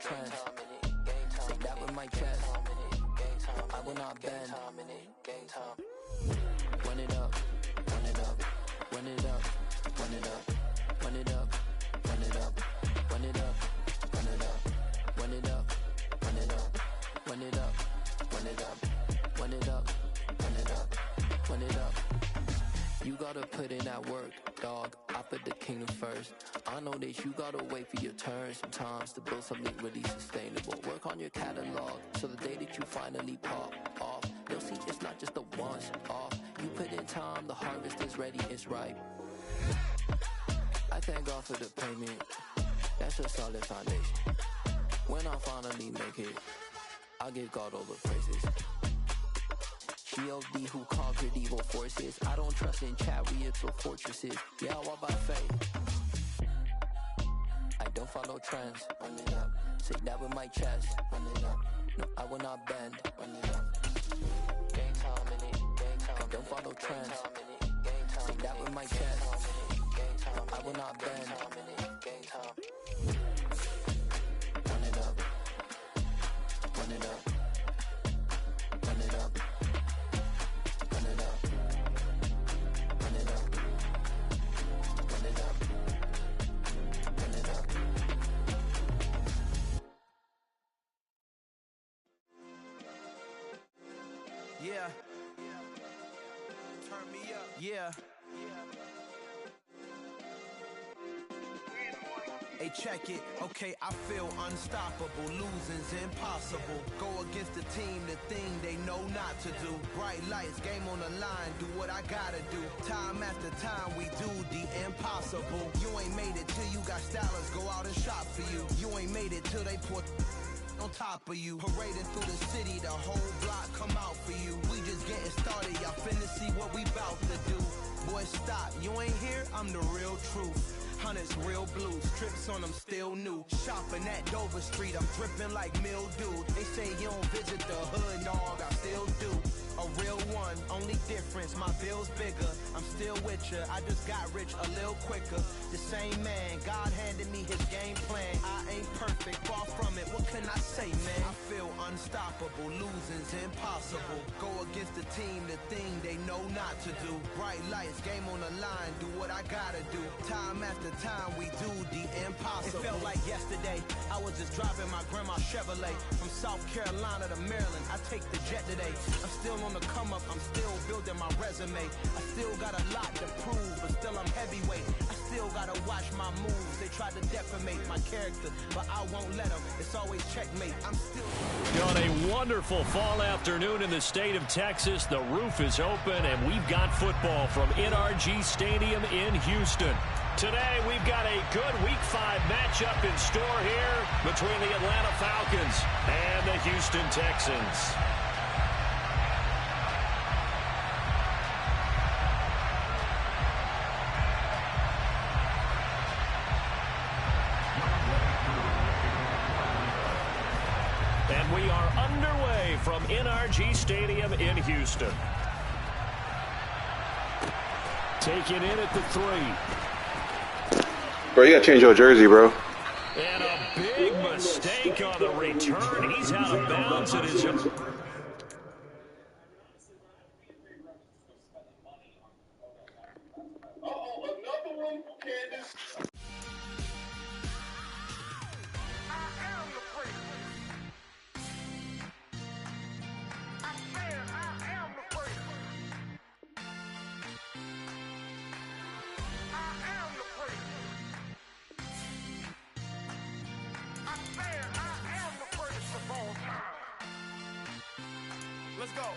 trends. Say that with my chest. I will not bend. Run it up, run it up, run it up, run it up, run it up, run it up, run it up, run it up, run it up, run it up, run it up, run it up, run it up, run it up, run it up. You gotta put in that work, dog. I put the kingdom first. I know that you gotta wait for your turn sometimes to build something really sustainable. Work on your catalog, so the day that you finally pop off, you'll see it's not just a once off. You put in time, the harvest is ready, it's ripe. I thank God for the payment. That's a solid foundation. When I finally make it, I'll give God all the praises. G.O.D. who conquered evil forces. I don't trust in chariots or fortresses. Yeah, I walk by faith. I don't follow trends. Run it up. Say that with my chest. Run it up. No, I will not bend. Run it up. Game time in it. Game time. I don't follow trends. Say that with my chest. I will not bend. Game time. Run it up. Run it up. Run it up. Run it up. Run it up. Run it up. Run it up. Yeah. Turn me up. Yeah. Hey, check it. Okay, I feel unstoppable. Losing's impossible. Go against the team, the thing they know not to do. Bright lights, game on the line. Do what I gotta do. Time after time, we do the impossible. You ain't made it till you got stylers go out and shop for you. You ain't made it till they put on top of you. Parading through the city, the whole block come out for you. We just getting started, y'all finna see what we bout to do. Boy, stop, you ain't here, I'm the real truth. Hunters, real blues, trips on them still new. Shopping at Dover Street, I'm dripping like mildew. They say you don't visit the hood, dog, I still do. A real one, only difference, my bill's bigger. I'm still with ya, I just got rich a little quicker. The same man, God handed me his game plan. I ain't perfect, far from it, what can I say, man? I feel unstoppable, losing's impossible. Go against the team, the thing they know not to do. Bright lights, game on the line, do what I gotta do. Time after time, we do the impossible. It felt like yesterday, I was just driving my grandma's Chevrolet. From South Carolina to Maryland, I take the jet today. I'm still on the come up, I'm still building my resume. I still got a lot to prove, but still I'm heavyweight. I still gotta watch my moves. They tried to defamate my character, but I won't let them. It's always checkmate. I'm still on a wonderful fall afternoon in the state of Texas. The roof is open, and we've got football from NRG Stadium in Houston. Today, we've got a good Week 5 matchup in store here between the Atlanta Falcons and the Houston Texans. And we are underway from NRG Stadium in Houston. Taking in at the 3. Bro, you gotta change your jersey, bro. And a big mistake on the return. He's out of bounds at his own. Let's go.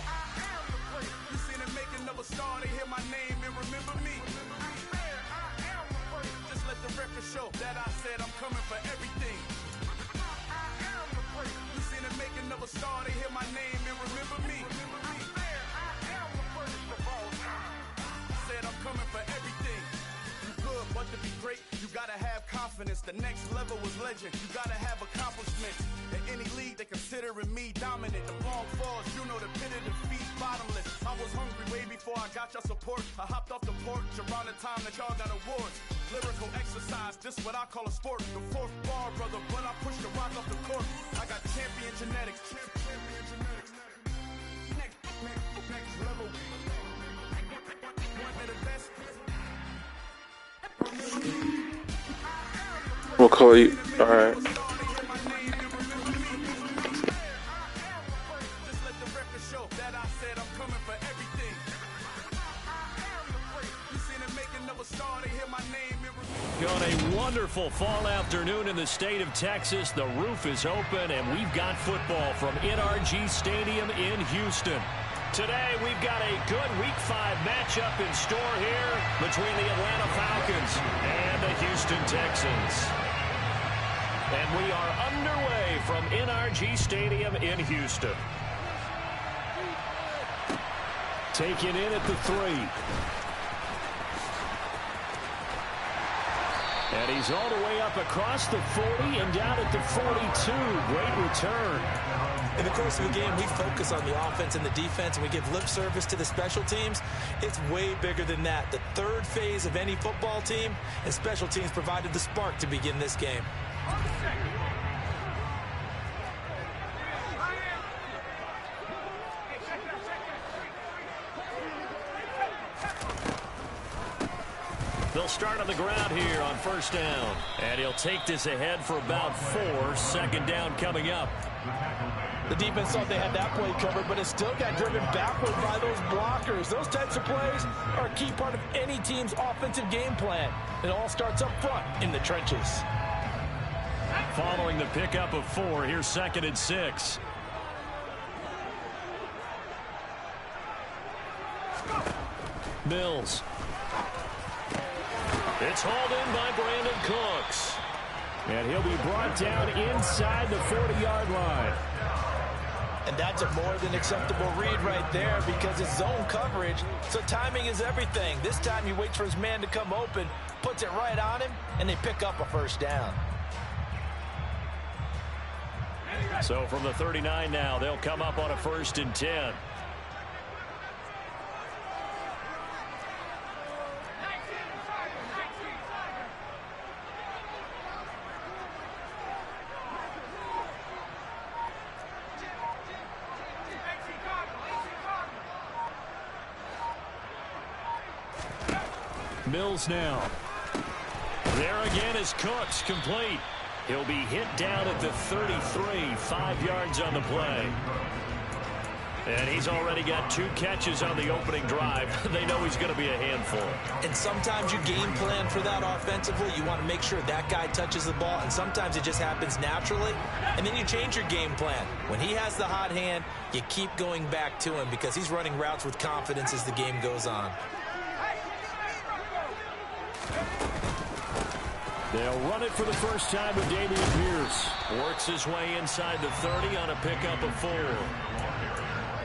I am the great. You seen it making of a star. They hear my name and remember me. I am the great. Just let the record show that I said I'm coming for everything. I am the great. You seen it making of a star. They hear my name and remember me. I am the greatest of all time. Said I'm coming for everything. You good, but to be great, you gotta have confidence. The next level was legend. You gotta have accomplishment. In any league, they considering me dominant. The wrong falls, you know the pit of defeat, bottomless. I was hungry way before I got your support. I hopped off the porch around the time that y'all got awards. Lyrical exercise, this what I call a sport. The fourth bar, brother, but I push the rock off the court. I got champion genetics. Next level. One of the best. We'll call you. All right. Just let the record show that I said I'm coming for everything. You seen it making of a star, they hear my name. On a wonderful fall afternoon in the state of Texas, the roof is open, and we've got football from NRG Stadium in Houston. Today, we've got a good Week 5 matchup in store here between the Atlanta Falcons and the Houston Texans. And we are underway from NRG Stadium in Houston. Taken in at the 3. And he's all the way up across the 40 and down at the 42. Great return. In the course of a game, we focus on the offense and the defense, and we give lip service to the special teams. It's way bigger than that. The third phase of any football team, and special teams provided the spark to begin this game. They'll start on the ground here on first down. And he'll take this ahead for about 4. Second down coming up. The defense thought they had that play covered, but it still got driven backward by those blockers. Those types of plays are a key part of any team's offensive game plan. It all starts up front in the trenches. Following the pickup of 4, here's 2nd and 6. Mills. It's hauled in by Brandon Cooks. And he'll be brought down inside the 40-yard line. And that's a more than acceptable read right there because it's zone coverage, so timing is everything. This time he waits for his man to come open, puts it right on him, and they pick up a first down. So from the 39 now, they'll come up on a 1st and 10. Mills now. There again is Cooks, complete. He'll be hit down at the 33, 5 yards on the play. And he's already got 2 catches on the opening drive. They know he's going to be a handful. And sometimes you game plan for that offensively. You want to make sure that guy touches the ball, and sometimes it just happens naturally. And then you change your game plan. When he has the hot hand, you keep going back to him because he's running routes with confidence as the game goes on. They'll run it for the first time with Dameon Pierce. Works his way inside the 30 on a pickup of 4.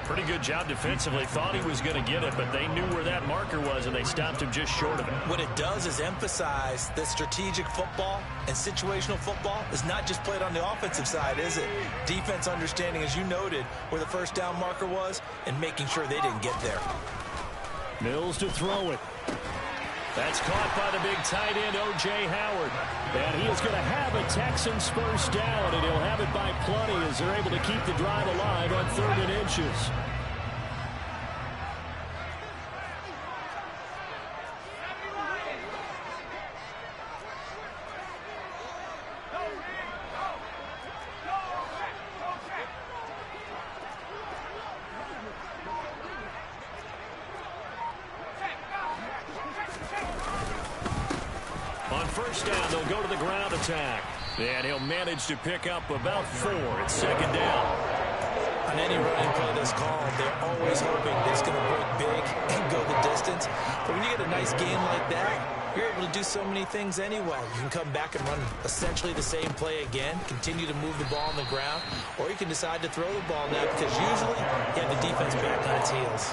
Pretty good job defensively. Thought he was going to get it, but they knew where that marker was, and they stopped him just short of it. What it does is emphasize that strategic football and situational football is not just played on the offensive side, is it? Defense understanding, as you noted, where the first down marker was and making sure they didn't get there. Mills to throw it. That's caught by the big tight end, O.J. Howard. And he is going to have a Texans first down, and he'll have it by plenty as they're able to keep the drive alive on 3rd and inches. On first down, they'll go to the ground attack. And he'll manage to pick up about 4. It's 2nd down. On any running play that's called, they're always hoping that it's going to break big and go the distance. But when you get a nice game like that, you're able to do so many things anyway. You can come back and run essentially the same play again, continue to move the ball on the ground, or you can decide to throw the ball now because usually you have the defense back on its heels.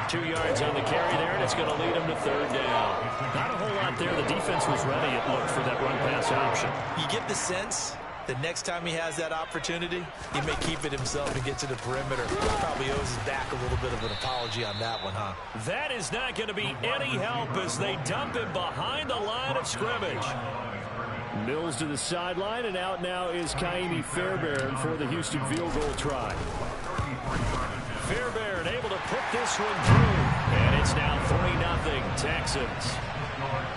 2 yards on the carry there, and it's going to lead them to 3rd down. Not a whole lot there. The defense was ready, it looked, for that run-pass option. You get the sense The next time he has that opportunity, he may keep it himself and get to the perimeter. Probably owes his back a little bit of an apology on that one, huh? That is not going to be any help as they dump him behind the line of scrimmage. Mills to the sideline, and out now is Kaimi Fairbairn for the Houston field goal try. Fairbairn able to put this one through, and it's now 3-0 Texans.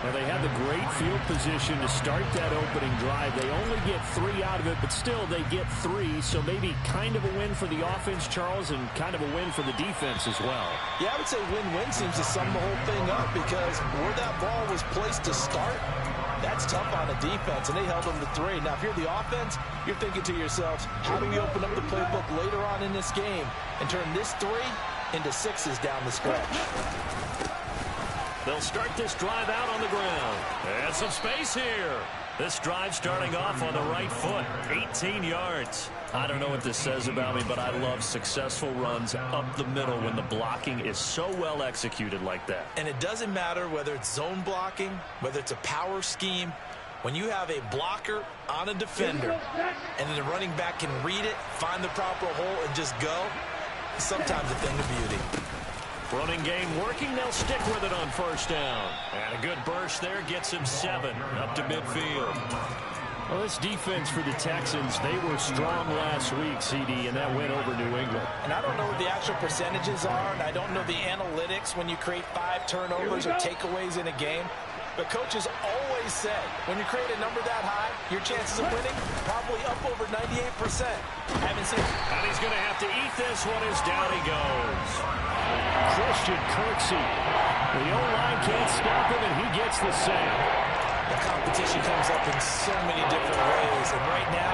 Now, they had the great field position to start that opening drive. They only get 3 out of it, but still they get 3, so maybe kind of a win for the offense, Charles, and kind of a win for the defense as well. Yeah, I would say win-win seems to sum the whole thing up because where that ball was placed to start, that's tough on the defense, and they held them to 3. Now, if you're the offense, you're thinking to yourselves, how do we open up the playbook later on in this game and turn this 3 into 6s down the stretch? They'll start this drive out on the ground. And some space here. This drive starting off on the right foot. 18 yards. I don't know what this says about me, but I love successful runs up the middle when the blocking is so well executed like that. And it doesn't matter whether it's zone blocking, whether it's a power scheme. When you have a blocker on a defender and then the running back can read it, find the proper hole, and just go, it's sometimes a thing of beauty. Running game working. They'll stick with it on first down. And a good burst there gets him 7 up to midfield. Well, this defense for the Texans, they were strong last week, CD, and that went over New England. And I don't know what the actual percentages are, and I don't know the analytics when you create 5 turnovers or takeaways in a game. But coaches always say, when you create a number that high, your chances of winning probably up over 98%. Haven't seen it. And he's going to have to eat this one as down he goes. Christian Kirksey. The O-line can't stop him, and he gets the sack. The competition comes up in so many different ways. And right now,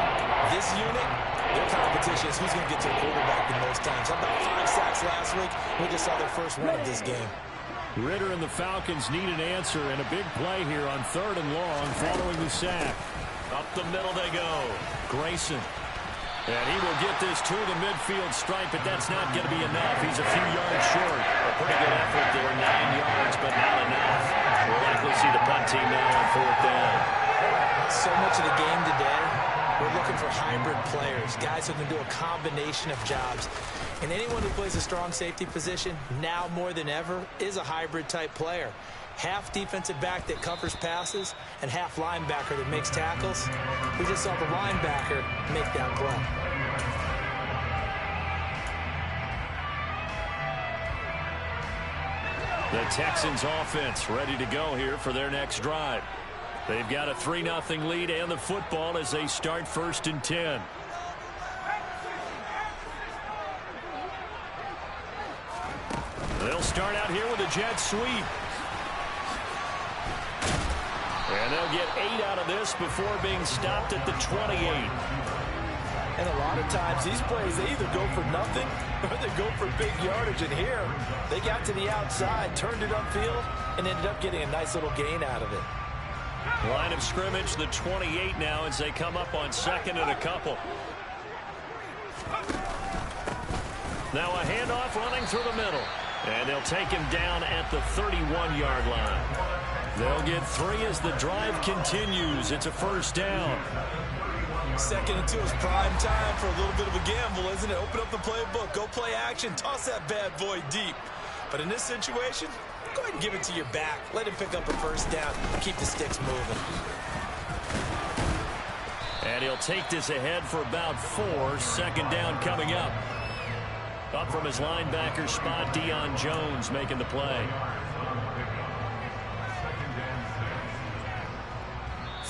this unit, their competition is who's going to get to the quarterback the most times. How about 5 sacks last week? We just saw their first one of this game. Ritter and the Falcons need an answer, and a big play here on 3rd and long following the sack. Up the middle they go. Grayson. And he will get this to the midfield stripe, but that's not going to be enough. He's a few yards short. A pretty good effort there, 9 yards, but not enough. We'll likely see the punt team now on 4th down. So much of the game today, we're looking for hybrid players, guys who can do a combination of jobs. And anyone who plays a strong safety position, now more than ever, is a hybrid-type player. Half defensive back that covers passes and half linebacker that makes tackles. We just saw the linebacker make that play. The Texans offense ready to go here for their next drive. They've got a 3-0 lead and the football as they start 1st and 10. They'll start out here with a jet sweep. And they'll get 8 out of this before being stopped at the 28. And a lot of times these plays, they either go for nothing or they go for big yardage. And here, they got to the outside, turned it upfield, and ended up getting a nice little gain out of it. Line of scrimmage, the 28 now as they come up on 2nd and a couple. Now a handoff running through the middle. And they'll take him down at the 31-yard line. They'll get 3 as the drive continues. It's a 1st down. 2nd and 2 is prime time for a little bit of a gamble, isn't it? Open up the playbook, go play action, toss that bad boy deep. But in this situation, go ahead and give it to your back. Let him pick up a 1st down. Keep the sticks moving. And he'll take this ahead for about 4. 2nd down coming up. Up from his linebacker spot, Deion Jones making the play.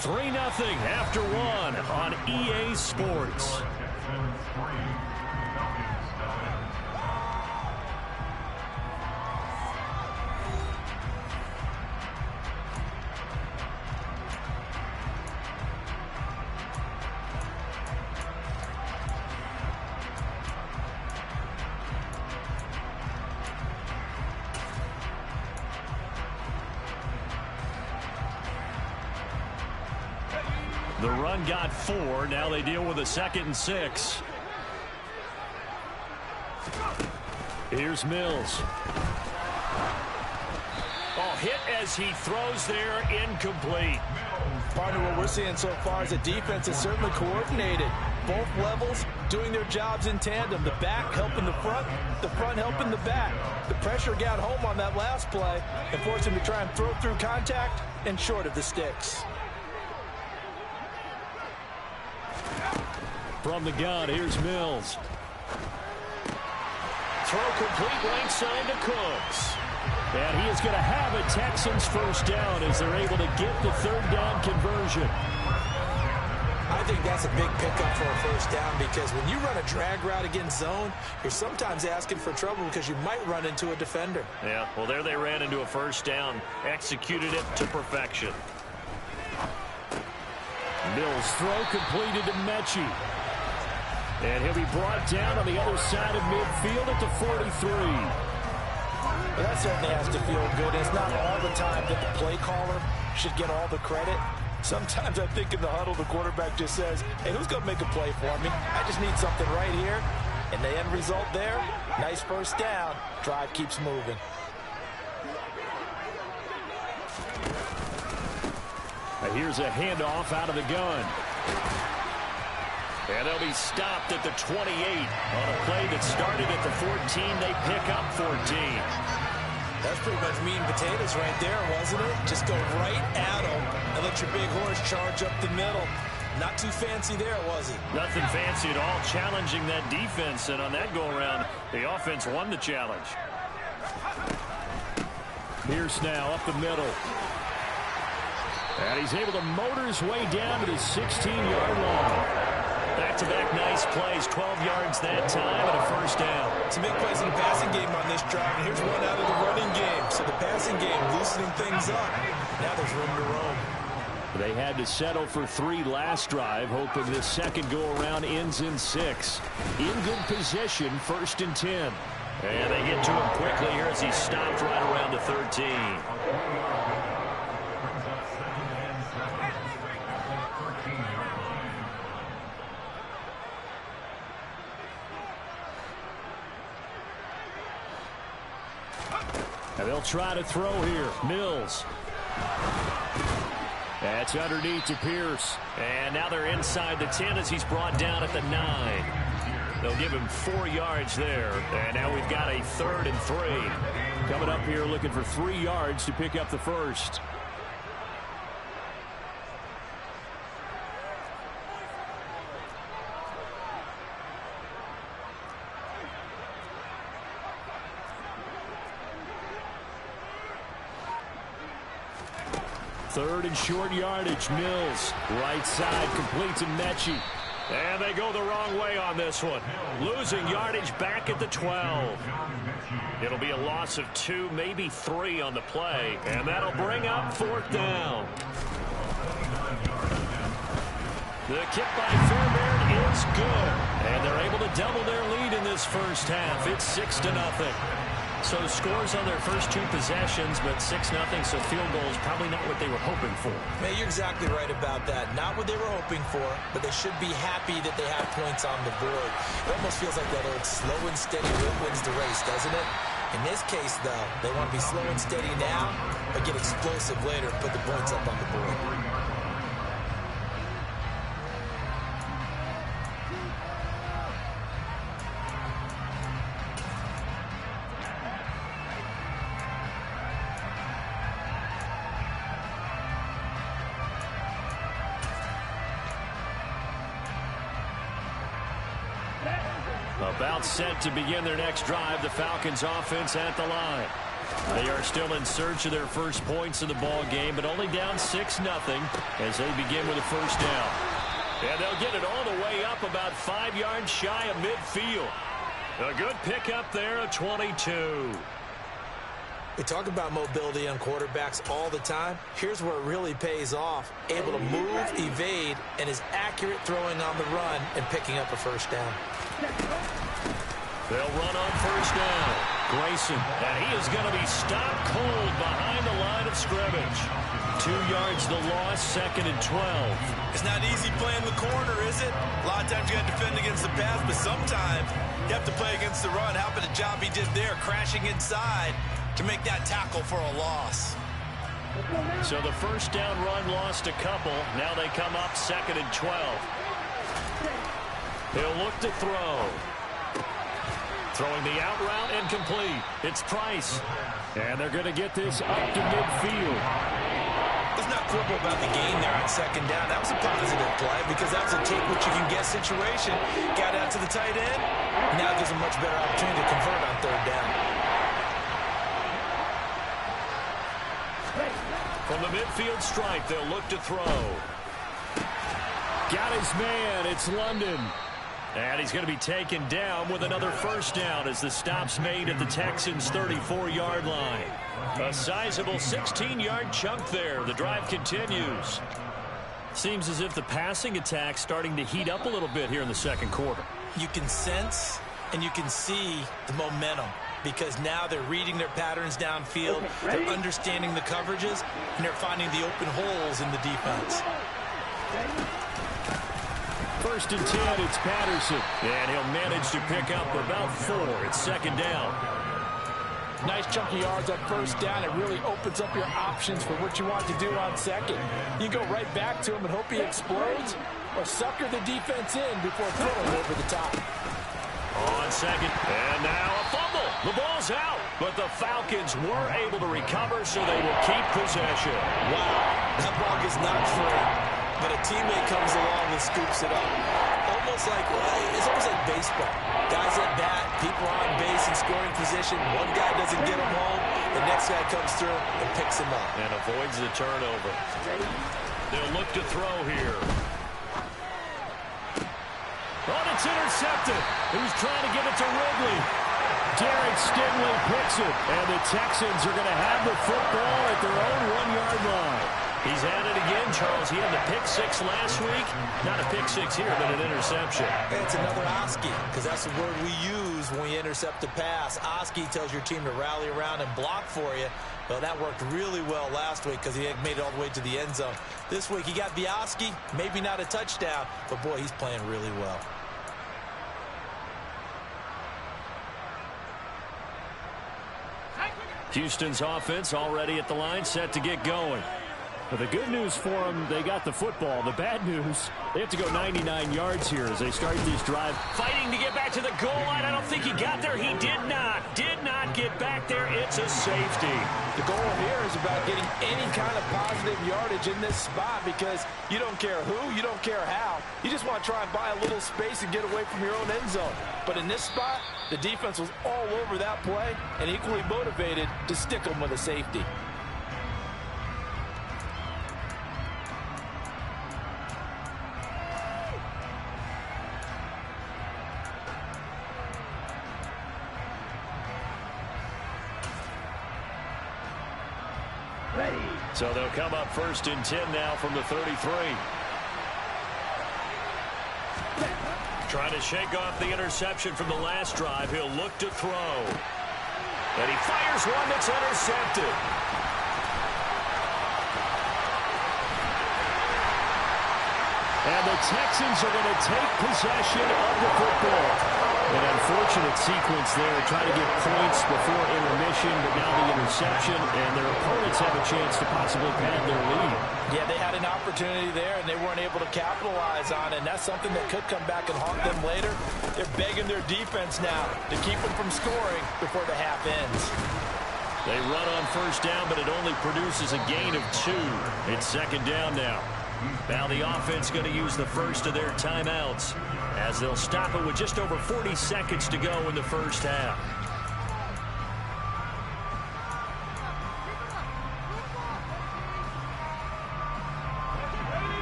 3-0 after 1 on EA Sports. The run got 4. Now they deal with a 2nd and 6. Here's Mills. Oh, hit as he throws there, incomplete. Partner, what we're seeing so far is the defense is certainly coordinated. Both levels doing their jobs in tandem. The back helping the front helping the back. The pressure got home on that last play and forced him to try and throw through contact and short of the sticks. From the gun, here's Mills. Throw complete right side to Cooks. And he is going to have a Texans first down as they're able to get the third down conversion. I think that's a big pickup for a first down because when you run a drag route against zone, you're sometimes asking for trouble because you might run into a defender. Yeah, well, there they ran into a first down, executed it to perfection. Mills throw completed to Mechie. And he'll be brought down on the other side of midfield at the 43. Well, that certainly has to feel good. It's not all the time that the play caller should get all the credit. Sometimes I think in the huddle, the quarterback just says, hey, who's going to make a play for me? I just need something right here. And the end result there, nice first down. Drive keeps moving. And here's a handoff out of the gun. And they'll be stopped at the 28 on a play that started at the 14. They pick up 14. That's pretty much meat and potatoes right there, wasn't it? Just go right at them and let your big horse charge up the middle. Not too fancy there, was it? Nothing fancy at all, challenging that defense. And on that go-around, the offense won the challenge. Pierce now up the middle. And he's able to motor his way down to the 16-yard line. Back-to-back nice plays, 12 yards that time, and a first down. Some big plays in the passing game on this drive, and here's one out of the running game. So the passing game loosening things up. Now there's room to roam. They had to settle for 3 last drive, hoping this second go-around ends in 6. In good position, 1st and 10. And they get to him quickly here as he stopped right around the 13. And they'll try to throw here. Mills. That's underneath to Pierce. And now they're inside the 10 as he's brought down at the 9. They'll give him 4 yards there. And now we've got a 3rd and 3. Coming up here looking for 3 yards to pick up the first. Third and short yardage. Mills, right side, complete to Mechie. And they go the wrong way on this one. Losing yardage back at the 12. It'll be a loss of 2, maybe 3 on the play. And that'll bring up 4th down. The kick by Fairbairn is good. And they're able to double their lead in this first half. It's 6-0. So scores on their first 2 possessions, but 6-0, so field goal is probably not what they were hoping for. Man, you're exactly right about that. Not what they were hoping for, but they should be happy that they have points on the board. It almost feels like that old slow and steady wins the race, doesn't it? In this case, though, they want to be slow and steady now, but get explosive later and put the points up on the board. About set to begin their next drive, the Falcons offense at the line. They are still in search of their first points in the ball game, but only down 6-0 as they begin with a first down. And they'll get it all the way up about 5 yards shy of midfield. A good pickup there at 22. We talk about mobility on quarterbacks all the time. Here's where it really pays off. Able to move, evade, and is accurate throwing on the run and picking up a first down. They'll run on first down. Grayson, and he is going to be stopped cold behind the line of scrimmage. 2 yards the loss, 2nd and 12. It's not easy playing the corner, is it? A lot of times you got to defend against the pass, but sometimes you have to play against the run. How about the job he did there, crashing inside to make that tackle for a loss? So the first down run lost a couple. Now they come up 2nd and 12. He'll look to throw. Throwing the out route and complete. It's Price. And they're going to get this up to midfield. Let's not quibble about the gain there on 2nd down. That was a positive play because that was a take-what-you-can-get situation. Got out to the tight end. Now it gives a much better opportunity to convert on 3rd down. From the midfield stripe, they'll look to throw. Got his man. It's London. And he's going to be taken down with another first down as the stop's made at the Texans' 34-yard line. A sizable 16-yard chunk there. The drive continues. Seems as if the passing attack's starting to heat up a little bit here in the second quarter. You can sense and you can see the momentum because now they're reading their patterns downfield, they're understanding the coverages, and they're finding the open holes in the defense. 1st and 10, it's Patterson. And he'll manage to pick up about 4. It's 2nd down. Nice chunky yards on 1st down. It really opens up your options for what you want to do on 2nd. You go right back to him and hope he explodes, or sucker the defense in before throwing over the top. On 2nd, and now a fumble. The ball's out, but the Falcons were able to recover, so they will keep possession. Wow, that ball gets knocked free. But a teammate comes along and scoops it up. Almost like, it's almost like baseball. Guys at bat, people are on base in scoring position. One guy doesn't get him home. The next guy comes through and picks him up. And avoids the turnover. They'll look to throw here. Oh, it's intercepted. He's trying to get it to Ridley. Derek Stingley picks it. And the Texans are going to have the football at their own 1-yard line. He's at it again, Charles. He had the pick 6 last week. Not a pick 6 here, but an interception. It's another Oski, because that's the word we use when we intercept a pass. Oski tells your team to rally around and block for you. Well, that worked really well last week because he had made it all the way to the end zone. This week, he got the Oski, maybe not a touchdown, but boy, he's playing really well. Houston's offense already at the line, set to get going. But the good news for them, they got the football. The bad news, they have to go 99 yards here as they start this drive. Fighting to get back to the goal line. I don't think he got there. He did not get back there. It's a safety. The goal here is about getting any kind of positive yardage in this spot because you don't care who, you don't care how. You just want to try and buy a little space and get away from your own end zone. But in this spot, the defense was all over that play and equally motivated to stick them with a safety. So they'll come up 1st and 10 now from the 33. Trying to shake off the interception from the last drive. He'll look to throw. And he fires one that's intercepted. And the Texans are going to take possession of the football. An unfortunate sequence there, trying to get points before intermission, but now the interception, and their opponents have a chance to possibly pad their lead. Yeah, they had an opportunity there, and they weren't able to capitalize on it, and that's something that could come back and haunt them later. They're begging their defense now to keep them from scoring before the half ends. They run on 1st down, but it only produces a gain of 2. It's 2nd down now. Now the offense going to use the first of their timeouts as they'll stop it with just over 40 seconds to go in the first half.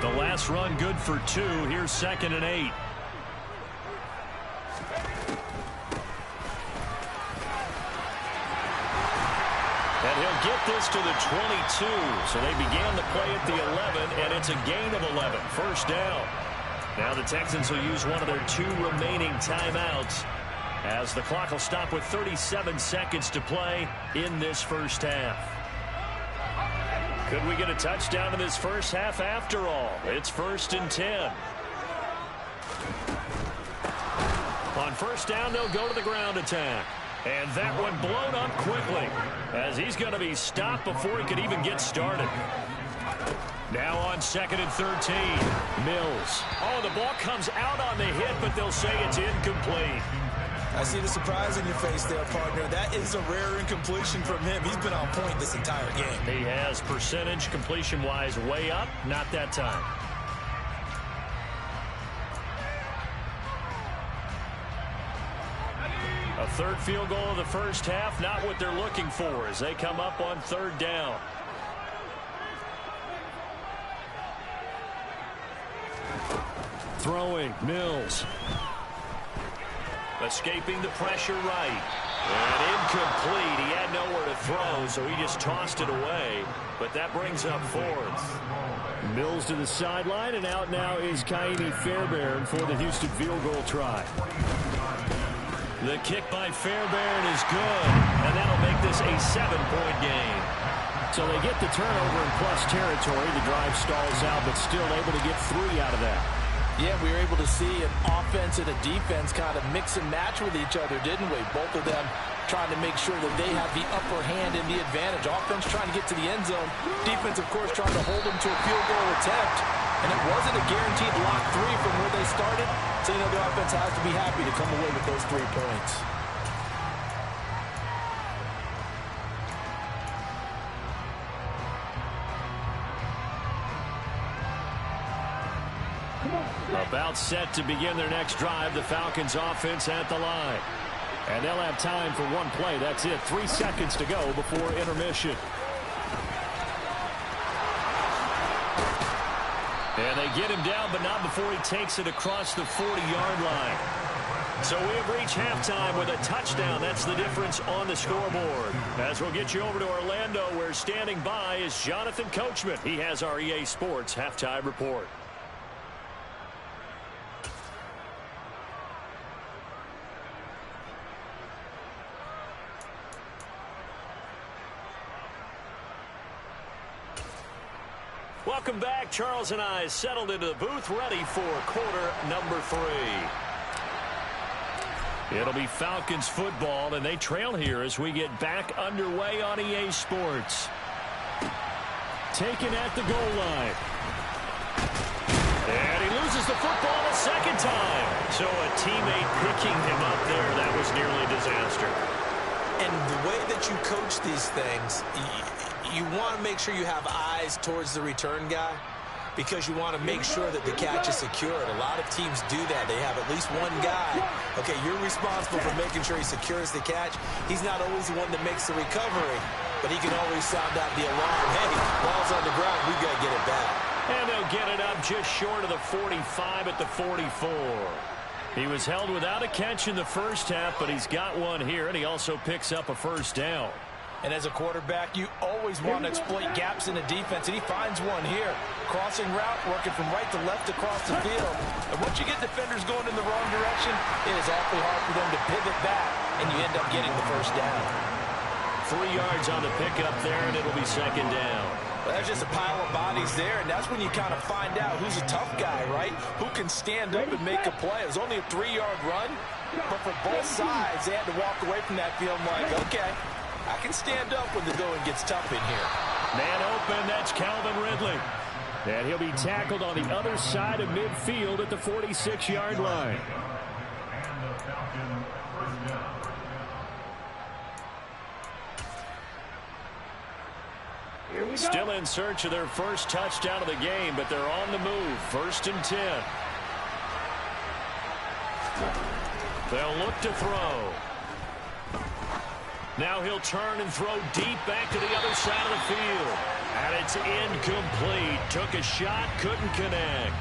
The last run good for 2. Here's 2nd and 8. And he'll get this to the 22. So they began the play at the 11, and it's a gain of 11. 1st down. Now the Texans will use one of their 2 remaining timeouts as the clock will stop with 37 seconds to play in this first half. Could we get a touchdown in this first half after all? It's 1st and 10. On 1st down, they'll go to the ground attack. And that one blown up quickly, as he's going to be stopped before he could even get started. Now on 2nd and 13, Mills. Oh, the ball comes out on the hit, but they'll say it's incomplete. I see the surprise in your face there, partner. That is a rare incompletion from him. He's been on point this entire game. He has percentage completion-wise way up, not that time. A third field goal of the first half, not what they're looking for as they come up on 3rd down. Throwing, Mills. Escaping the pressure right. And incomplete. He had nowhere to throw, so he just tossed it away. But that brings up 4th. Mills to the sideline, and out now is Kaimi Fairbairn for the Houston field goal try. The kick by Fairbairn is good, and that'll make this a 7-point game. So they get the turnover in plus territory. The drive stalls out, but still able to get 3 out of that. Yeah, we were able to see an offense and a defense kind of mix and match with each other, didn't we? Both of them trying to make sure that they have the upper hand and the advantage. Offense trying to get to the end zone. Defense, of course, trying to hold them to a field goal attempt. And it wasn't a guaranteed lock 3 from where they started. So, you know, the offense has to be happy to come away with those 3 points. About set to begin their next drive, the Falcons offense at the line. And they'll have time for one play. That's it. 3 seconds to go before intermission. And they get him down, but not before he takes it across the 40-yard line. So we have reached halftime with a touchdown. That's the difference on the scoreboard. As we'll get you over to Orlando, where standing by is Jonathan Coachman. He has our EA Sports halftime report. Welcome back. Charles and I settled into the booth, ready for quarter number 3. It'll be Falcons football, and they trail here as we get back underway on EA Sports. Taken at the goal line. And he loses the football a second time. So a teammate picking him up there, that was nearly a disaster. And the way that you coach these things, you want to make sure you have eyes towards the return guy because you want to make sure that the catch is secured. A lot of teams do that. They have at least one guy. Okay, you're responsible for making sure he secures the catch. He's not always the one that makes the recovery, but he can always sound out the alarm. Hey, ball's on the ground. We've got to get it back. And they'll get it up just short of the 45 at the 44. He was held without a catch in the first half, but he's got one here, and he also picks up a first down. And as a quarterback, you always want to exploit gaps in the defense, and he finds one here. Crossing route, working from right to left across the field. And once you get defenders going in the wrong direction, it is awfully hard for them to pivot back, and you end up getting the first down. 3 yards on the pickup there, and it'll be second down. Well, that's just a pile of bodies there, and that's when you kind of find out who's a tough guy, right? Who can stand up and make a play. It was only a 3-yard run, but for both sides, they had to walk away from that field like, okay, I can stand up when the going gets tough in here. Man open, that's Calvin Ridley. And he'll be tackled on the other side of midfield at the 46-yard line. Still in search of their first touchdown of the game, but they're on the move. 1st and 10. They'll look to throw. Now he'll turn and throw deep back to the other side of the field. And it's incomplete. Took a shot, couldn't connect.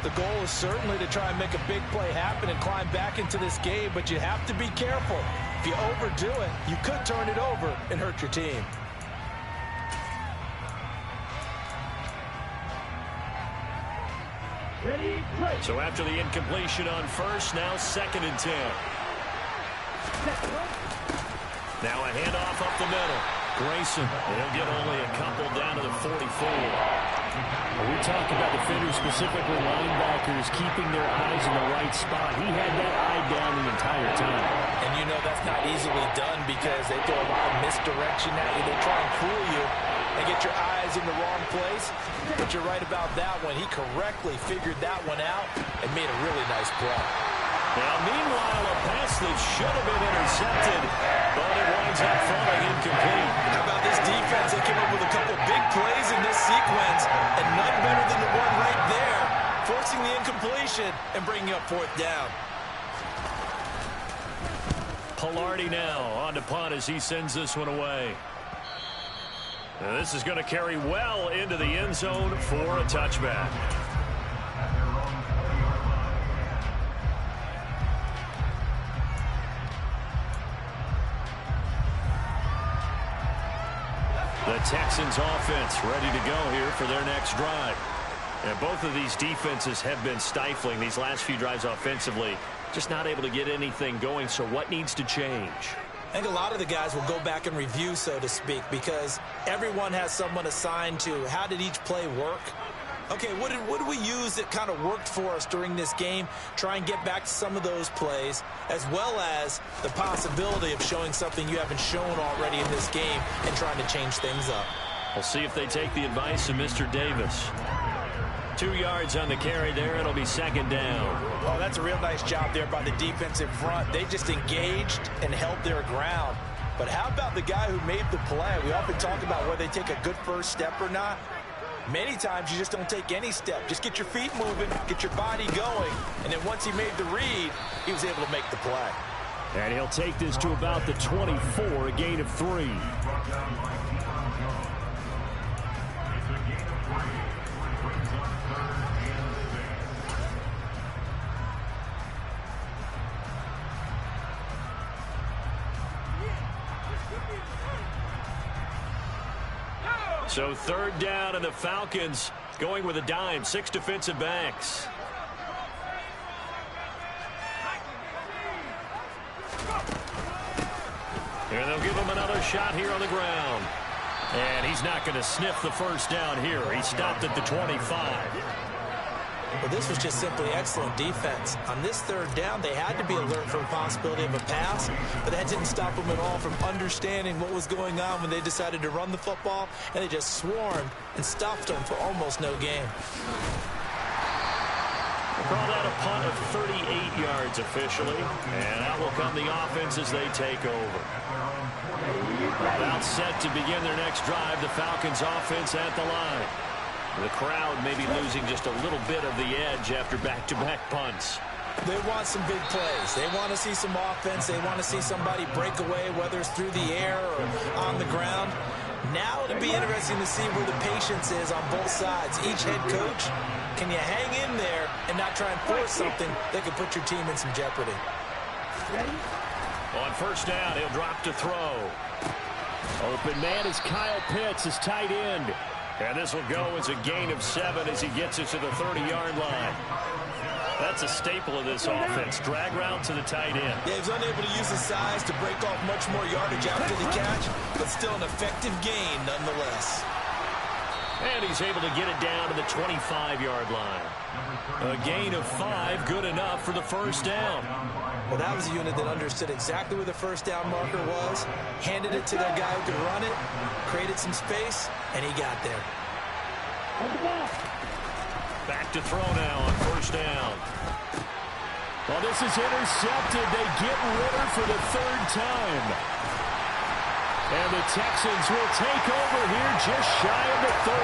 The goal is certainly to try and make a big play happen and climb back into this game, but you have to be careful. If you overdo it, you could turn it over and hurt your team. So after the incompletion on first, now 2nd and 10. Now a handoff up the middle. Grayson, he'll get only a couple down to the 44. When we talk about defenders, specifically linebackers, keeping their eyes in the right spot, he had that eye down the entire time. And you know that's not easily done because they throw a lot of misdirection at you. They try and fool you and get your eyes in the wrong place. But you're right about that one. He correctly figured that one out and made a really nice play. Now, meanwhile, a pass that should have been intercepted, but it winds up falling incomplete. How about this defense? They came up with a couple big plays in this sequence, and none better than the one right there, forcing the incompletion and bringing up fourth down. Pilardi now on to punt as he sends this one away. Now, this is going to carry well into the end zone for a touchback. The Texans offense ready to go here for their next drive. And both of these defenses have been stifling these last few drives offensively. Just not able to get anything going, so what needs to change? I think a lot of the guys will go back and review, so to speak, because everyone has someone assigned to how did each play work. Okay, what did we use that kind of worked for us during this game? Try and get back to some of those plays, as well as the possibility of showing something you haven't shown already in this game and trying to change things up. We'll see if they take the advice of Mr. Davis. 2 yards on the carry there. It'll be second down. Oh, that's a real nice job there by the defensive front. They just engaged and held their ground. But how about the guy who made the play? We often talk about whether they take a good first step or not. Many times you just don't take any step. Just get your feet moving, get your body going, and then once he made the read, he was able to make the play. And he'll take this to about the 24, a gain of 3. So third down, and the Falcons going with a dime. 6 defensive backs. And they'll give him another shot here on the ground. And he's not going to sniff the first down here. He stopped at the 25. Well, this was just simply excellent defense. On this third down, they had to be alert for the possibility of a pass, but that didn't stop them at all from understanding what was going on when they decided to run the football, and they just swarmed and stuffed them for almost no gain. We'll call that a punt of 38 yards officially, and out will come the offense as they take over. About set to begin their next drive, the Falcons offense at the line. The crowd may be losing just a little bit of the edge after back-to-back punts. They want some big plays. They want to see some offense. They want to see somebody break away, whether it's through the air or on the ground. Now it'll be interesting to see where the patience is on both sides. Each head coach, can you hang in there and not try and force something that could put your team in some jeopardy? On first down, he'll drop to throw. Open man is Kyle Pitts, his tight end. And this will go as a gain of 7 as he gets it to the 30-yard line. That's a staple of this offense. Drag route to the tight end. Yeah, he's unable to use his size to break off much more yardage after the catch, but still an effective gain nonetheless. And he's able to get it down to the 25-yard line. A gain of 5, good enough for the first down. Well, that was a unit that understood exactly where the first down marker was, handed it to their guy who could run it, created some space, and he got there. Back to throw now on first down. Well, this is intercepted. They get Ritter for the third time. And the Texans will take over here just shy of the 30.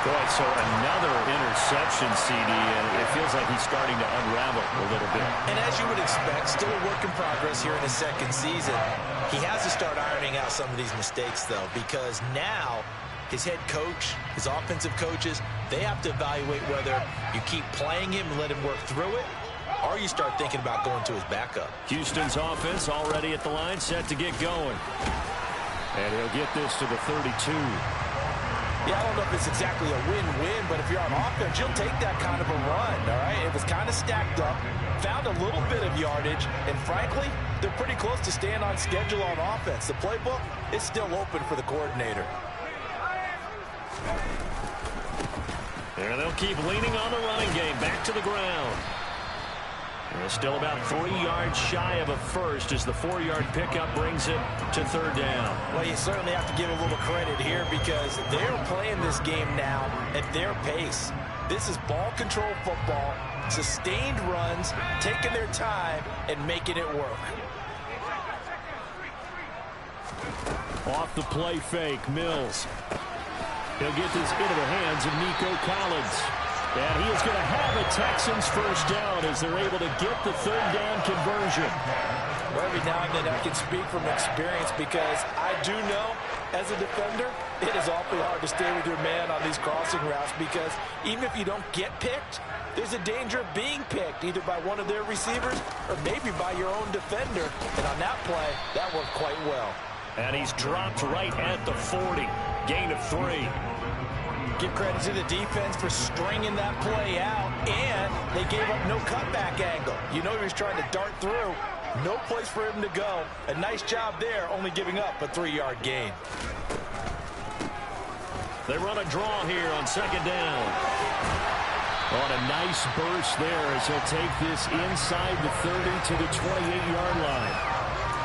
Boy, so another interception, CD, and it feels like he's starting to unravel a little bit. And as you would expect, still a work in progress here in his second season. He has to start ironing out some of these mistakes, though, because now his head coach, his offensive coaches, they have to evaluate whether you keep playing him and let him work through it, or you start thinking about going to his backup. Houston's offense already at the line, set to get going. And he'll get this to the 32. Yeah, I don't know if it's exactly a win-win, but if you're on offense, you'll take that kind of a run, all right? It was kind of stacked up, found a little bit of yardage, and frankly, they're pretty close to staying on schedule on offense. The playbook is still open for the coordinator. And they'll keep leaning on the running game. Back to the ground. And still about 3 yards shy of a first as the 4-yard pickup brings it to third down. Well, you certainly have to give a little credit here because they're playing this game now at their pace. This is ball control football, sustained runs, taking their time and making it work. Off the play fake, Mills. He'll get this into the hands of Nico Collins. And he is going to have a Texans first down as they're able to get the third down conversion. Well, every now and then I can speak from experience because I do know as a defender it is awfully hard to stay with your man on these crossing routes because even if you don't get picked, there's a danger of being picked either by one of their receivers or maybe by your own defender. And on that play, that worked quite well. And he's dropped right at the 40. Gain of 3. Give credit to the defense for stringing that play out, and they gave up no cutback angle. You know he was trying to dart through. No place for him to go. A nice job there, only giving up a 3-yard gain. They run a draw here on second down. On a nice burst there as he'll take this inside the 30 to the 28-yard line.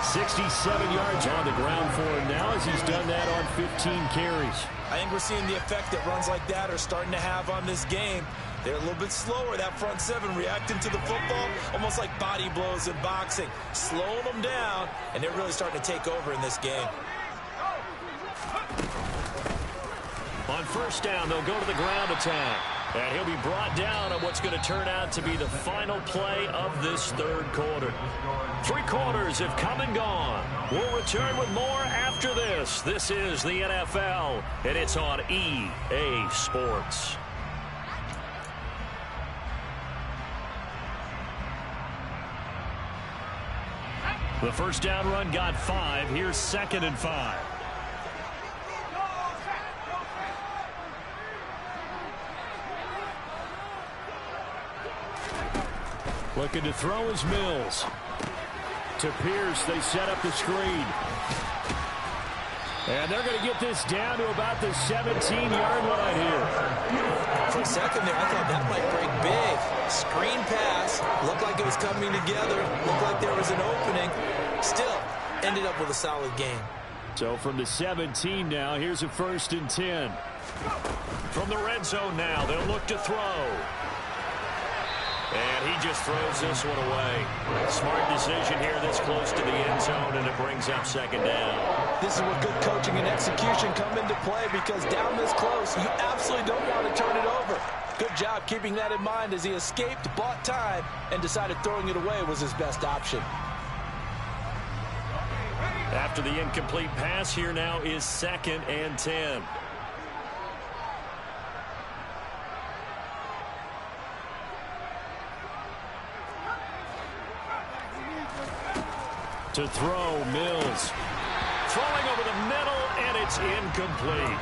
67 yards on the ground for him now as he's done that on 15 carries. I think we're seeing the effect that runs like that are starting to have on this game. They're a little bit slower, that front seven, reacting to the football, almost like body blows in boxing, slowing them down, and they're really starting to take over in this game. On first down, they'll go to the ground attack. And he'll be brought down on what's going to turn out to be the final play of this third quarter. 3 quarters have come and gone. We'll return with more after this. This is the NFL, and it's on EA Sports. The first down run got 5. Here's 2nd and 5. Looking to throw is Mills. To Pierce, they set up the screen. And they're going to get this down to about the 17-yard line here. For a second there, I thought that might break big. Screen pass. Looked like it was coming together. Looked like there was an opening. Still, ended up with a solid game. So from the 17 now, here's a 1st and 10. From the red zone now, they'll look to throw. And he just throws this one away. Smart decision here this close to the end zone, and it brings up 2nd down. This is where good coaching and execution come into play because down this close, you absolutely don't want to turn it over. Good job keeping that in mind as he escaped, bought time, and decided throwing it away was his best option. After the incomplete pass, here now is 2nd and 10. To throw, Mills. Throwing over the middle, and it's incomplete.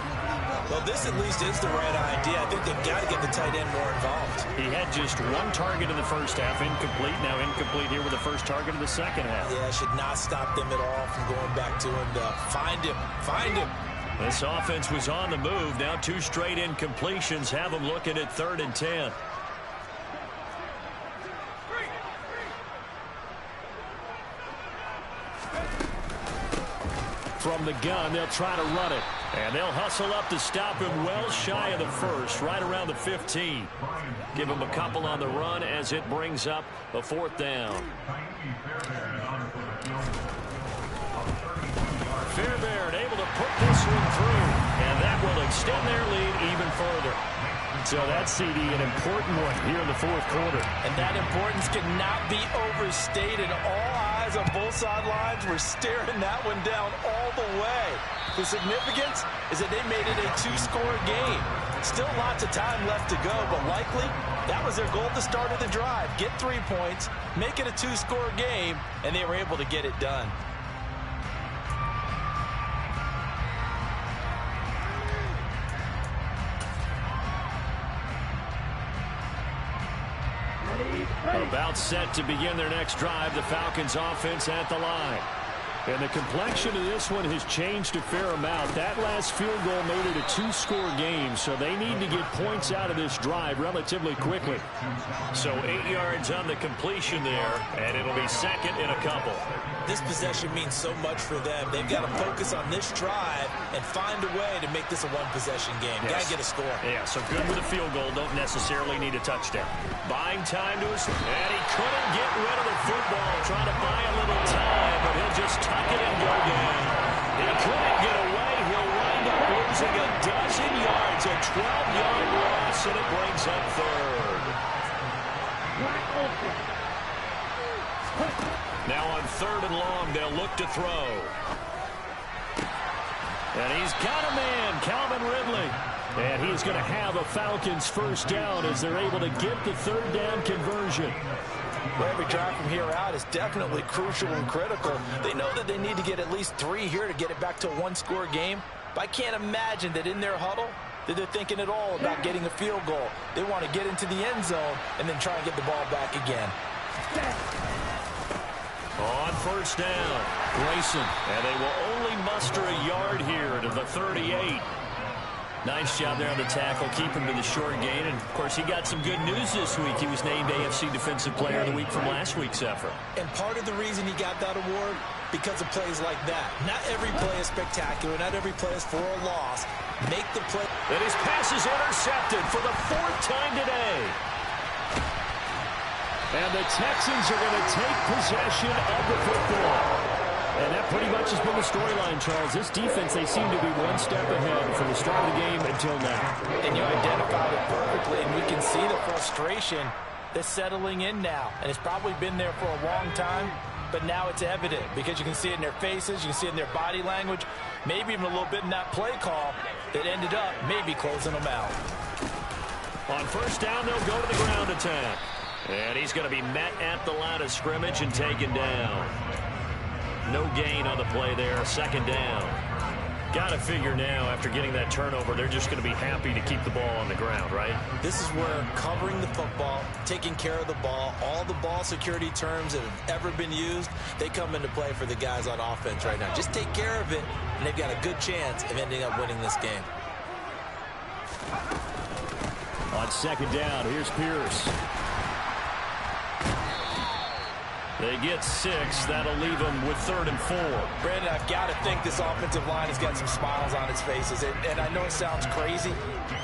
Well, this at least is the right idea. I think they've got to get the tight end more involved. He had just 1 target in the first half, incomplete. Now incomplete here with the first target of the second half. Yeah, should not stop them at all from going back to him to find him. Find him. This offense was on the move. Now 2 straight incompletions have them looking at 3rd and 10. From the gun, they'll try to run it. And they'll hustle up to stop him well shy of the 1st, right around the 15. Give him a couple on the run as it brings up a 4th down. Fairbairn able to put this one through. And that will extend their lead even further. So that CD, an important one here in the 4th quarter. And that importance cannot be overstated. All eyes on both sidelines were staring that one down all the way. The significance is that they made it a 2-score game. Still lots of time left to go, but likely that was their goal at the start of the drive. Get 3 points, make it a 2-score game, and they were able to get it done. About set to begin their next drive. The Falcons offense at the line. And the complexion of this one has changed a fair amount. That last field goal made it a 2-score game, so they need to get points out of this drive relatively quickly. So 8 yards on the completion there, and it'll be second in a couple. This possession means so much for them. They've got to focus on this drive and find a way to make this a one-possession game. Yes. Got to get a score. Yeah, so good with a field goal. Don't necessarily need a touchdown. Buying time to us, and he couldn't get rid of the football. Trying to buy a little time, but he'll just tuck it and go down. He couldn't get away. He'll wind up losing a dozen yards, a 12-yard loss, and it brings up third. Now on 3rd and long, they'll look to throw. And he's got a man, Calvin Ridley. And he's going to have a Falcons first down as they're able to get the 3rd down conversion. Well, every drive from here out is definitely crucial and critical. They know that they need to get at least 3 here to get it back to a 1-score game. But I can't imagine that in their huddle that they're thinking at all about getting a field goal. They want to get into the end zone and then try and get the ball back again. On first down, Grayson. And they will only muster a yard here to the 38. Nice job there on the tackle. Keep him to the short gain. And, of course, he got some good news this week. He was named AFC Defensive Player of the Week from last week's effort. And part of the reason he got that award, because of plays like that. Not every play is spectacular. Not every play is for a loss. Make the play. And his pass is intercepted for the 4th time today. And the Texans are going to take possession of the football. And that pretty much has been the storyline, Charles. This defense, they seem to be one step ahead from the start of the game until now. And you identified it perfectly, and we can see the frustration that's settling in now. And it's probably been there for a long time, but now it's evident because you can see it in their faces, you can see it in their body language, maybe even a little bit in that play call that ended up maybe closing them out. On first down, they'll go to the ground attack. And he's going to be met at the line of scrimmage and taken down. No gain on the play there, 2nd down. Got to figure now, after getting that turnover, they're just going to be happy to keep the ball on the ground, right? This is where covering the football, taking care of the ball, all the ball security terms that have ever been used, they come into play for the guys on offense right now. Just take care of it, and they've got a good chance of ending up winning this game. On 2nd down, here's Pierce. They get 6. That'll leave them with 3rd and 4. Brandon, I've got to think this offensive line has got some smiles on its faces. And I know it sounds crazy,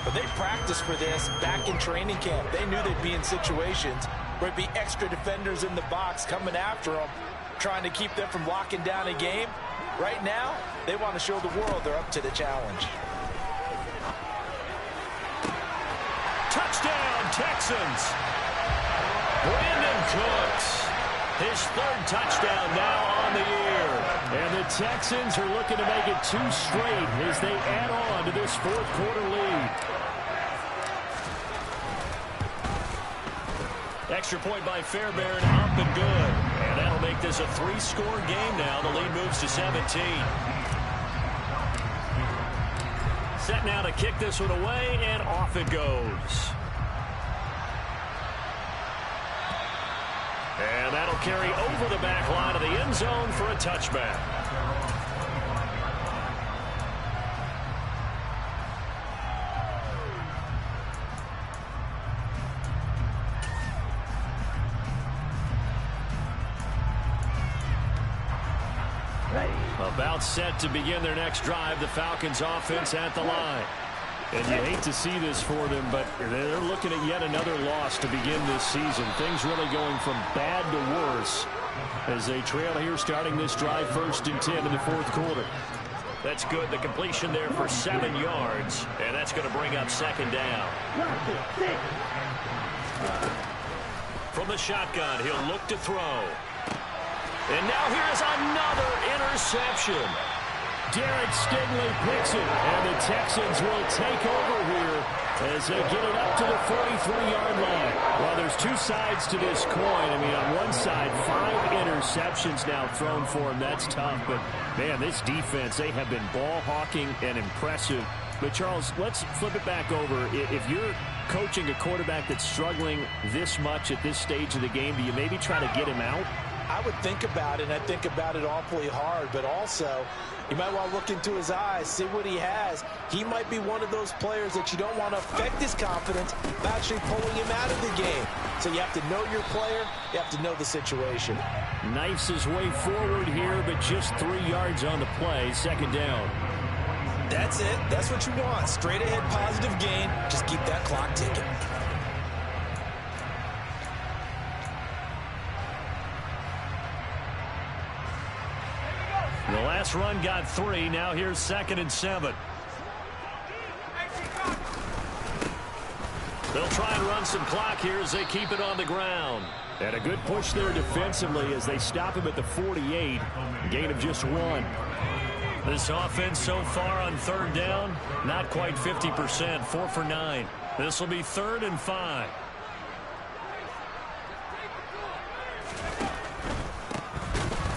but they practiced for this back in training camp. They knew they'd be in situations where it'd be extra defenders in the box coming after them, trying to keep them from locking down a game. Right now, they want to show the world they're up to the challenge. Touchdown, Texans! Brandon Cooks. His 3rd touchdown now on the year. And the Texans are looking to make it 2 straight as they add on to this 4th quarter lead. Extra point by Fairbairn, up and good. And that'll make this a 3-score game now. The lead moves to 17. Set now to kick this one away, and off it goes. And that'll carry over the back line of the end zone for a touchback. About set to begin their next drive. The Falcons offense at the line. And you hate to see this for them, but they're looking at yet another loss to begin this season. Things really going from bad to worse as they trail here starting this drive 1st and 10 in the 4th quarter. That's good. The completion there for 7 yards, and that's going to bring up 2nd down. From the shotgun, he'll look to throw. And now here's another interception. Derek Stingley picks it, and the Texans will take over here as they get it up to the 43-yard line. Well, there's 2 sides to this coin. I mean, on one side, 5 interceptions now thrown for him. That's tough. But, man, this defense, they have been ball hawking and impressive. But, Charles, let's flip it back over. If you're coaching a quarterback that's struggling this much at this stage of the game, do you maybe try to get him out? I would think about it, and I think about it awfully hard, but also you might want to look into his eyes, see what he has. He might be one of those players that you don't want to affect his confidence by actually pulling him out of the game. So you have to know your player. You have to know the situation. Knifes his way forward here, but just 3 yards on the play. Second down. That's it. That's what you want. Straight ahead positive gain. Just keep that clock ticking. The last run got 3. Now here's 2nd and 7. They'll try and run some clock here as they keep it on the ground. And a good push there defensively as they stop him at the 48. Gain of just 1. This offense so far on 3rd down, not quite 50%, 4 for 9. This will be 3rd and 5.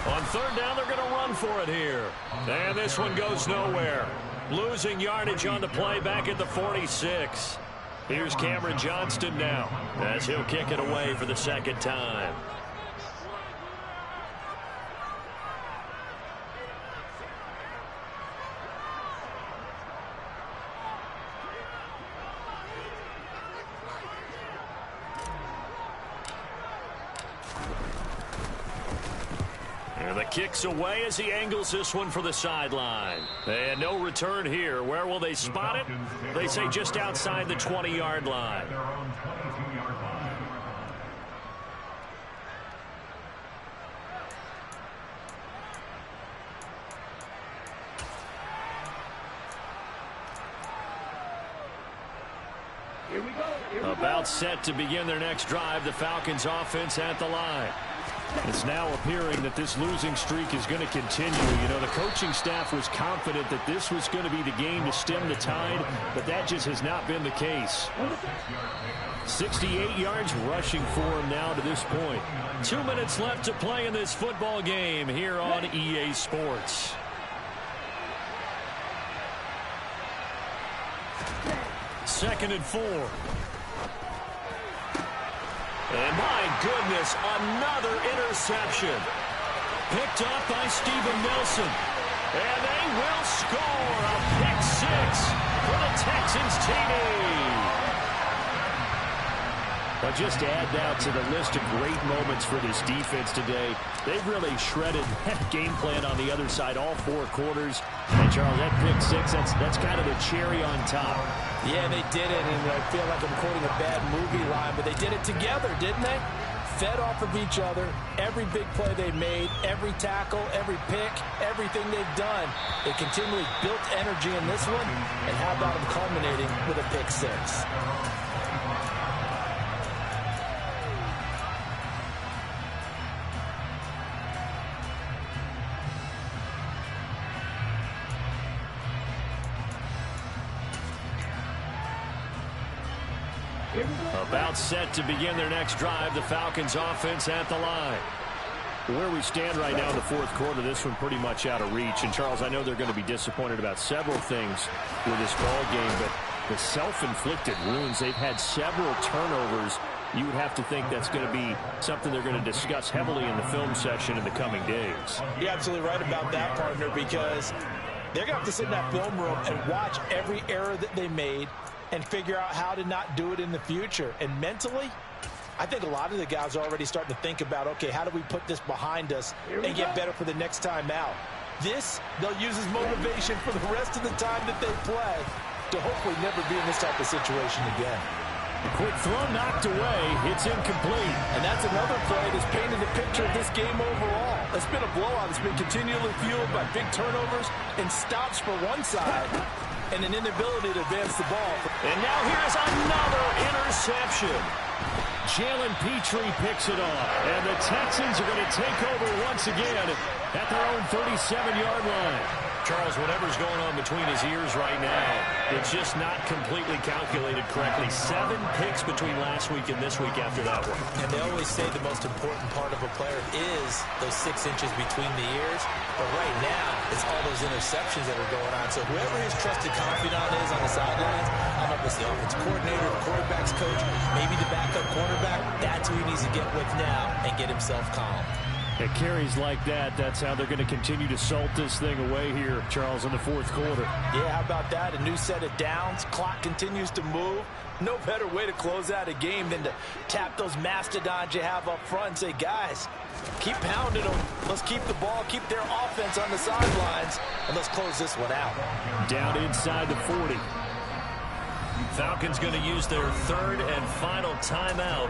On 3rd down, they're going to run for it here. And this one goes nowhere. Losing yardage on the play back at the 46. Here's Cameron Johnston now as he'll kick it away for the 2nd time. And the kick's away as he angles this one for the sideline. And no return here. Where will they spot it? They say just outside the 20-yard line. About set to begin their next drive. The Falcons offense at the line. It's now appearing that this losing streak is going to continue. You know, the coaching staff was confident that this was going to be the game to stem the tide, but that just has not been the case. 68 yards rushing for him now to this point. 2 minutes left to play in this football game here on EA Sports. Second and 4. And my goodness, another interception. Picked up by Steven Nelson. And they will score a pick 6 for the Texans TD. But just add that to the list of great moments for this defense today. They've really shredded that game plan on the other side all 4 quarters. And Charles, that pick 6, that's kind of the cherry on top. Yeah, they did it, and I feel like I'm quoting a bad movie line, but they did it together, didn't they? Fed off of each other, every big play they made, every tackle, every pick, everything they've done. They continually built energy in this one, and how about them culminating with a pick 6? About set to begin their next drive. The Falcons offense at the line. Where we stand right now in the 4th quarter, this one pretty much out of reach. And, Charles, I know they're going to be disappointed about several things with this ball game, but the self-inflicted wounds, they've had several turnovers. You would have to think that's going to be something they're going to discuss heavily in the film session in the coming days. You're absolutely right about that, partner, because they're going to have to sit in that film room and watch every error that they made and figure out how to not do it in the future. And mentally, I think a lot of the guys are already starting to think about, okay, how do we put this behind us and get better for the next time out? This, they'll use as motivation for the rest of the time that they play to hopefully never be in this type of situation again. A quick throw knocked away. It's incomplete. And that's another play that's painted the picture of this game overall. It's been a blowout. It's been continually fueled by big turnovers and stops for one side and an inability to advance the ball. And now here's another interception. Jalen Petrie picks it off. And the Texans are going to take over once again at their own 37-yard line. Charles, whatever's going on between his ears right now, it's just not completely calculated correctly. 7 picks between last week and this week after that one. And they always say the most important part of a player is those 6 inches between the ears. But right now, it's all those interceptions that are going on. So whoever his trusted confidant is on the sidelines, I don't know if it's the offensive coordinator, the quarterback's coach, maybe the backup cornerback, that's who he needs to get with now and get himself calm. At carries like that, that's how they're going to continue to salt this thing away here, Charles, in the fourth quarter. Yeah, how about that? A new set of downs. Clock continues to move. No better way to close out a game than to tap those mastodons you have up front and say, guys, keep pounding them. Let's keep the ball, keep their offense on the sidelines, and let's close this one out. Down inside the 40. Falcons going to use their third and final timeout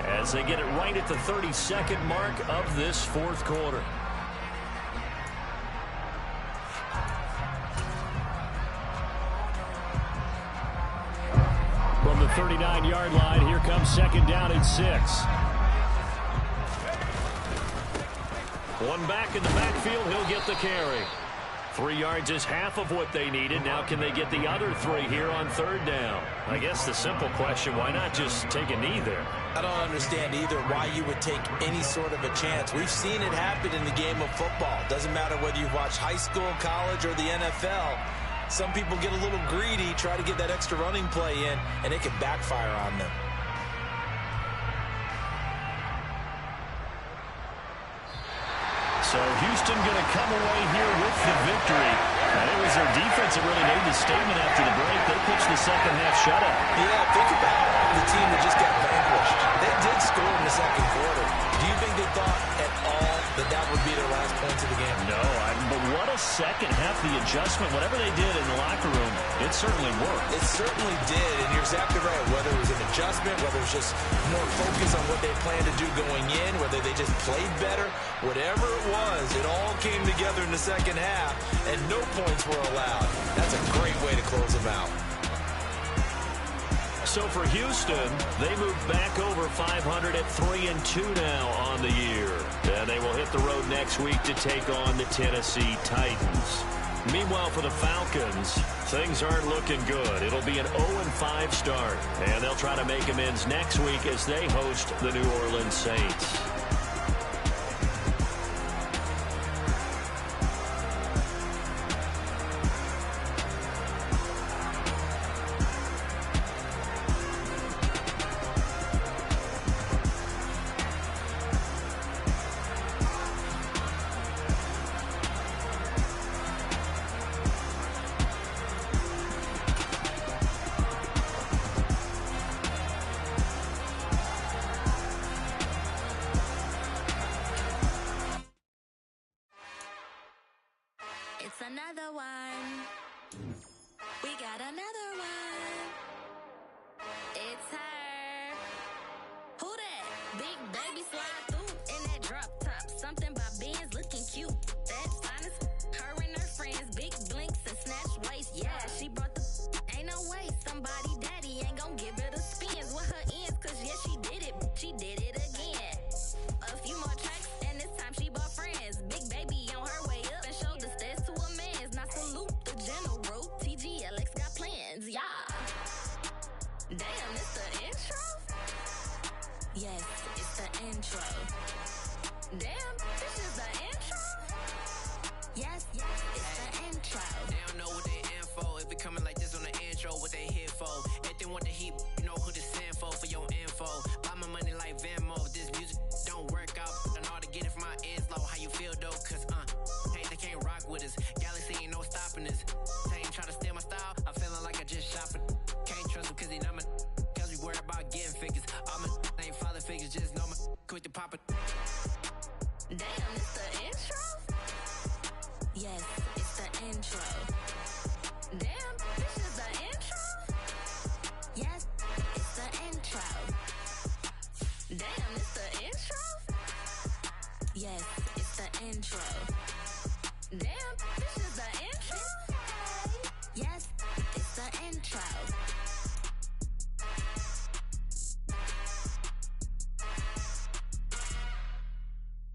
as they get it right at the 32nd mark of this fourth quarter. From the 39-yard line, here comes second down and 6. One back in the backfield, he'll get the carry. 3 yards is half of what they needed. Now can they get the other 3 here on third down? I guess the simple question, why not just take a knee there? I don't understand either why you would take any sort of a chance. We've seen it happen in the game of football. Doesn't matter whether you watch high school, college, or the NFL. Some people get a little greedy, try to get that extra running play in, and it can backfire on them. So Houston going to come away here with the victory. And it was their defense that really made the statement after the break. They pitched the second half shutout. Yeah, think about the team that just got vanquished. They did score in the second quarter. Do you think they thought at all that that would be their last points of the game? No, but what a second half, the adjustment, whatever they did in the locker room, it certainly worked. It certainly did, and you're exactly right. Whether it was an adjustment, whether it was just more focus on what they planned to do going in, whether they just played better, whatever it was, it all came together in the second half, and no points were allowed. That's a great way to close them out. So for Houston, they move back over 500 at 3-2 now on the year. And they will hit the road next week to take on the Tennessee Titans. Meanwhile, for the Falcons, things aren't looking good. It'll be an 0-5 start. And they'll try to make amends next week as they host the New Orleans Saints. It's another one. We got another one. It's her. Who that? Big baby slide through in that drop top. Something about Benz looking cute. That finest. Her and her friends, big blinks and snatch waist. Yeah, she brought the. Ain't no way somebody daddy ain't gonna give her the spins with her ends. Cause yeah, she did it. She did it again. A few more tracks and this time she bought friends. Big baby on her way up and showed the stairs to a man's. Now salute the general. TGLX got plans, yeah. Damn, it's the intro? Yes, it's the intro. Damn, this is the intro? Yes, it's the intro. They don't know what they in for. If it coming like this on the intro, what they here for? If they want the heat, you know who to send for your info. Buy my money like Venmo. This music don't work out. I know how to get it from my ends low. How you feel though? Cause hey, they can't rock with us. Galaxy ain't no stopping us. They ain't try to steal my style. I'm feeling like I just shopping. Can't trust him cause he not my. Cause we worried about getting figures. All my ain't father figures. Just know my quick to pop it. Damn, it's the intro? Yes, it's the intro.